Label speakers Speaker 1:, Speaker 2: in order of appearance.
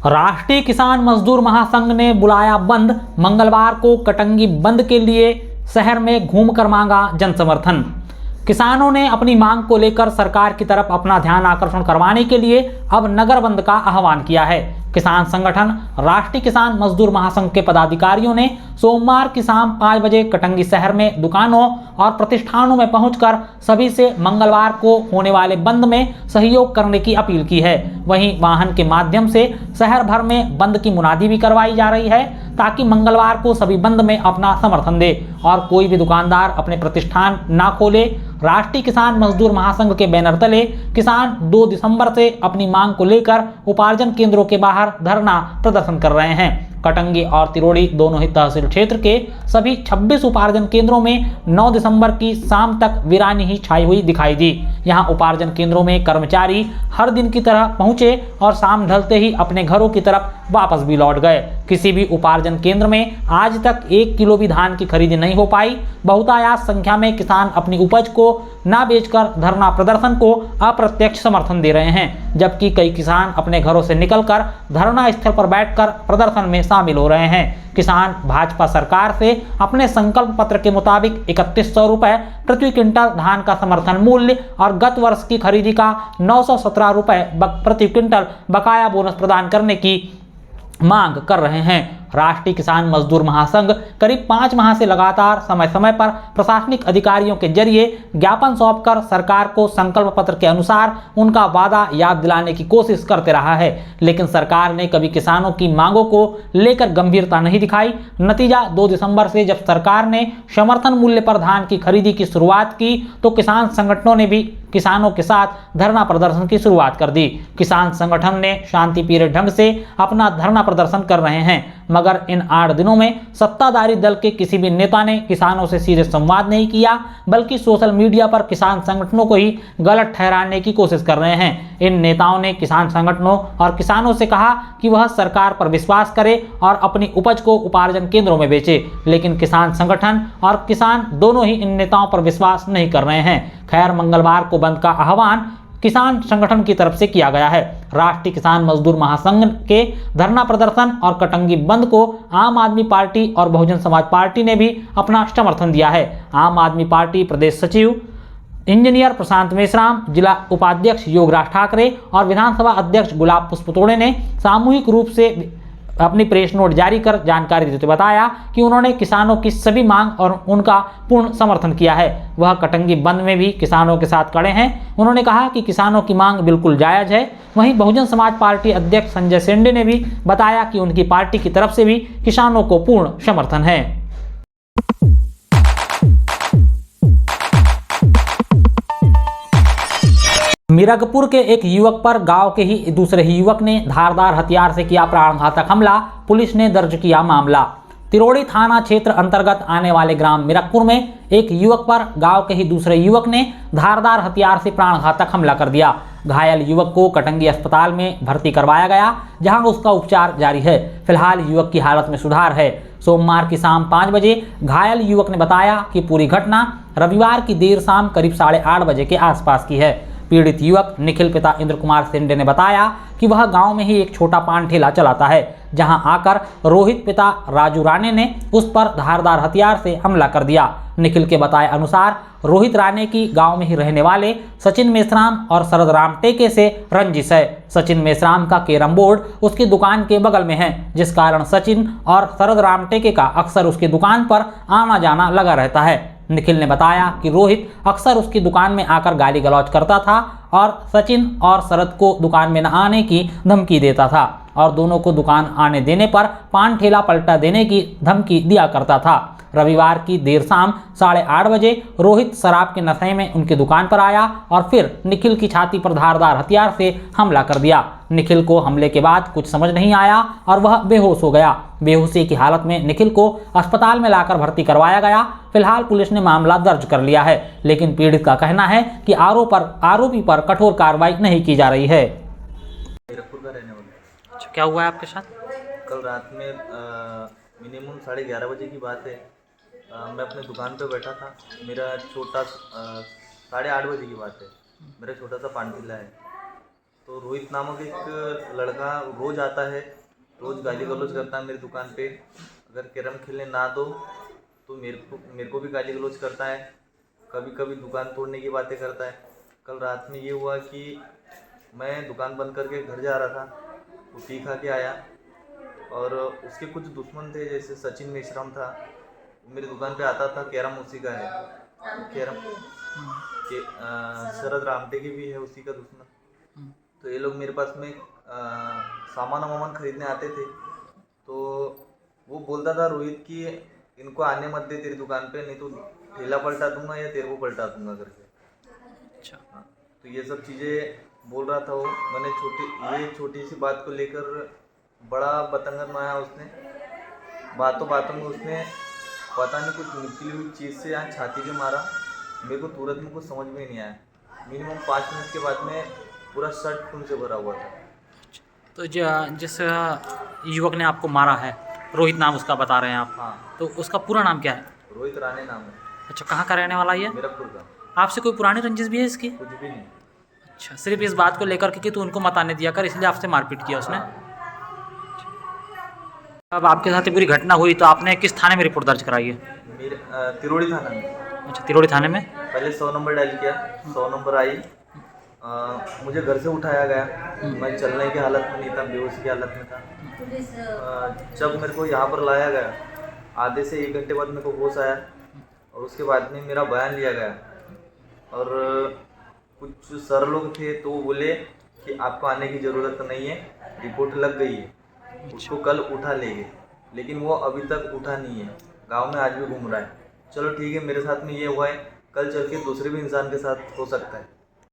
Speaker 1: राष्ट्रीय किसान मजदूर महासंघ ने बुलाया बंद। मंगलवार को कटंगी बंद के लिए शहर में घूमकर मांगा जन समर्थन। किसानों ने अपनी मांग को लेकर सरकार की तरफ अपना ध्यान आकर्षण करवाने के लिए अब नगर बंद का आह्वान किया है। किसान संगठन राष्ट्रीय किसान मजदूर महासंघ के पदाधिकारियों ने सोमवार की शाम 5 बजे कटंगी शहर में दुकानों और प्रतिष्ठानों में पहुंचकर सभी से मंगलवार को होने वाले बंद में सहयोग करने की अपील की है। वहीं वाहन के माध्यम से शहर भर में बंद की मुनादी भी करवाई जा रही है ताकि मंगलवार को सभी बंद में अपना समर्थन दे और कोई भी दुकानदार अपने प्रतिष्ठान ना खोले। राष्ट्रीय किसान मजदूर महासंघ के बैनर तले किसान 2 दिसंबर से अपनी मांग को लेकर उपार्जन केंद्रों के बाहर धरना प्रदर्शन कर रहे हैं। कटंगी और तिरोड़ी दोनों ही तहसील क्षेत्र के सभी 26 उपार्जन केंद्रों में 9 दिसंबर की शाम तक वीरानी ही छाई हुई दिखाई दी। यहां उपार्जन केंद्रों में कर्मचारी हर दिन की तरह पहुंचे और शाम ढलते ही अपने घरों की तरफ वापस भी लौट गए। किसी भी उपार्जन केंद्र में आज तक 1 किलो भी धान की खरीदी नहीं हो पाई। बहुतायात संख्या में किसान अपनी उपज को ना बेचकर धरना प्रदर्शन को अप्रत्यक्ष समर्थन दे रहे हैं, जबकि कई किसान अपने घरों से निकलकर धरना स्थल पर बैठकर प्रदर्शन में शामिल हो रहे हैं। किसान भाजपा सरकार से अपने संकल्प पत्र के मुताबिक 3100 रुपए प्रति क्विंटल धान का समर्थन मूल्य और गत वर्ष की खरीदी का 917 रुपए प्रति क्विंटल बकाया बोनस प्रदान करने की मांग कर रहे हैं। राष्ट्रीय किसान मजदूर महासंघ करीब 5 माह से लगातार समय समय पर प्रशासनिक अधिकारियों के जरिए ज्ञापन सौंपकर सरकार को संकल्प पत्र के अनुसार उनका वादा याद दिलाने की कोशिश करते रहा है, लेकिन सरकार ने कभी किसानों की मांगों को लेकर गंभीरता नहीं दिखाई। नतीजा 2 दिसंबर से जब सरकार ने समर्थन मूल्य पर धान की खरीदी की शुरुआत की तो किसान संगठनों ने भी किसानों के साथ धरना प्रदर्शन की शुरुआत कर दी। किसान संगठन ने शांतिप्रिय ढंग से अपना धरना प्रदर्शन कर रहे हैं, मगर इन 8 दिनों में सत्ताधारी दल के किसी भी नेता ने किसानों से सीधे संवाद नहीं किया, बल्कि सोशल मीडिया पर किसान संगठनों को ही गलत ठहराने की कोशिश कर रहे हैं। इन नेताओं ने किसान संगठनों और किसानों से कहा कि वह सरकार पर विश्वास करे और अपनी उपज को उपार्जन केंद्रों में बेचे, लेकिन किसान संगठन और किसान दोनों ही इन नेताओं पर विश्वास नहीं कर रहे हैं। खैर, मंगलवार को बंद का आह्वान किसान संगठन की तरफ से किया गया है। राष्ट्रीय किसान मजदूर महासंघ के धरना प्रदर्शन और कटंगी बंद को आम आदमी पार्टी और बहुजन समाज पार्टी ने भी अपना समर्थन दिया है। आम आदमी पार्टी प्रदेश सचिव इंजीनियर प्रशांत मेश्राम, जिला उपाध्यक्ष योगराज ठाकरे और विधानसभा अध्यक्ष गुलाब पुष्पतोड़े ने सामूहिक रूप से अपनी प्रेस नोट जारी कर जानकारी देते बताया कि उन्होंने किसानों की सभी मांग और उनका पूर्ण समर्थन किया है। वह कटंगी बंद में भी किसानों के साथ खड़े हैं। उन्होंने कहा कि किसानों की मांग बिल्कुल जायज है। वहीं बहुजन समाज पार्टी अध्यक्ष संजय सेंडे ने भी बताया कि उनकी पार्टी की तरफ से भी किसानों को पूर्ण समर्थन है। मिरगपुर के एक युवक पर गांव के ही दूसरे ही युवक ने धारदार हथियार से किया प्राणघातक हमला। पुलिस ने दर्ज किया मामला। तिरोड़ी थाना क्षेत्र अंतर्गत आने वाले ग्राम मिरगपुर में एक युवक पर गांव के ही दूसरे युवक ने धारदार हथियार से प्राणघातक हमला कर दिया। घायल युवक को कटंगी अस्पताल में भर्ती करवाया गया, जहां उसका उपचार जारी है। फिलहाल युवक की हालत में सुधार है। सोमवार की शाम 5 बजे घायल युवक ने बताया कि पूरी घटना रविवार की देर शाम करीब 8:30 बजे के आसपास की है। पीड़ित युवक निखिल पिता इंद्र कुमार सेंडे ने बताया कि वह गांव में ही एक छोटा पान ठेला चलाता है, जहां आकर रोहित पिता राजू राणे ने उस पर धारदार हथियार से हमला कर दिया। निखिल के बताए अनुसार रोहित राणे की गांव में ही रहने वाले सचिन मेश्राम और शरद राम टेके से रंजिश है। सचिन मेश्राम का कैरम बोर्ड उसकी दुकान के बगल में है, जिस कारण सचिन और शरद राम टेके का अक्सर उसकी दुकान पर आना जाना लगा रहता है। निखिल ने बताया कि रोहित अक्सर उसकी दुकान में आकर गाली गलौज करता था और सचिन और शरद को दुकान में न आने की धमकी देता था और दोनों को दुकान आने देने पर पान ठेला पलटा देने की धमकी दिया करता था। रविवार की देर शाम 8:30 बजे रोहित शराब के नशे में उनकी दुकान पर आया और फिर निखिल की छाती पर धारदार हथियार से हमला कर दिया। निखिल को हमले के बाद कुछ समझ नहीं आया और वह बेहोश हो गया। बेहोशी की हालत में निखिल को अस्पताल में लाकर भर्ती करवाया गया। फिलहाल पुलिस ने मामला दर्ज कर लिया है, लेकिन पीड़ित का कहना है कि आरोपी पर कठोर कार्रवाई नहीं की जा रही है। अच्छा, क्या हुआ है आपके साथ?
Speaker 2: कल रात में मिनिमम 11:30 बजे की बात है। मैं अपने दुकान पे बैठा था। मेरा छोटा 8:30 बजे की बात है। मेरा छोटा सा पान ठेला है। तो रोहित नामक एक लड़का रोज़ आता है, रोज़ गाली गलौज करता है मेरी दुकान पे। अगर कैरम खेलने ना दो तो मेरे को भी गाली गलौज करता है, कभी कभी दुकान तोड़ने की बातें करता है। कल रात में ये हुआ कि मैं दुकान बंद करके घर जा रहा था, वो पी खा के आया और उसके कुछ दुश्मन थे, जैसे सचिन मेश्राम था, मेरी दुकान पे आता था, कैरम उसी का है, कैरम के शरद रामटे की भी है उसी का दुश्मन। तो ये लोग मेरे पास में सामान वामान खरीदने आते थे, तो वो बोलता था रोहित कि इनको आने मत दे तेरी दुकान पे, नहीं तो ठेला पलटा दूंगा या तेरे को पलटा दूंगा करके।
Speaker 1: अच्छा।
Speaker 2: हाँ, तो ये सब चीज़ें बोल रहा था वो। मैंने ये छोटी सी बात को लेकर बड़ा बतंगड़ मारा उसने। बातों बातों में उसने पता नहीं कुछ निकली हुई चीज़ से यहाँ छाती पे मारा। मेरे को तुरंत में कुछ समझ में ही नहीं आया। मिनिमम 5 मिनट के बाद में पूरा शर्ट खून से भरा हुआ था।
Speaker 1: तो जिस युवक ने आपको मारा है, रोहित नाम उसका बता रहे हैं आप,
Speaker 2: हाँ,
Speaker 1: तो उसका पूरा नाम क्या है?
Speaker 2: रोहित राणे नाम है।
Speaker 1: अच्छा, कहाँ का रहने वाला ये?
Speaker 2: मीरपुर का।
Speaker 1: आपसे कोई पुरानी रंजिश भी है इसकी?
Speaker 2: कुछ भी नहीं।
Speaker 1: अच्छा, सिर्फ इस बात को लेकर के कि तू उनको मत आने दिया कर, इसलिए आपसे मारपीट किया उसने।
Speaker 2: हाँ।
Speaker 1: अब आपके साथ ये पूरी घटना हुई तो आपने किस थाने में रिपोर्ट दर्ज कराई है?
Speaker 2: मेरे तिरोड़ी थाना में।
Speaker 1: अच्छा, तिरोड़ी थाने में।
Speaker 2: पहले 100 नंबर डायल किया, 100 नंबर आई। मुझे घर से उठाया गया, मैं चलने की हालत में नहीं था, बेहोशी की हालत में था। जब मेरे को यहाँ पर लाया गया, आधे से 1 घंटे बाद मेरे को होश आया और उसके बाद में मेरा बयान लिया गया। और कुछ सर लोग थे तो वो बोले कि आपको आने की ज़रूरत नहीं है, रिपोर्ट लग गई है, उसको कल उठा लेंगे। लेकिन वो अभी तक उठा नहीं है, गांव में आज भी घूम रहा है। चलो ठीक है, मेरे साथ में ये हुआ है, कल चल के दूसरे भी इंसान के साथ हो सकता है।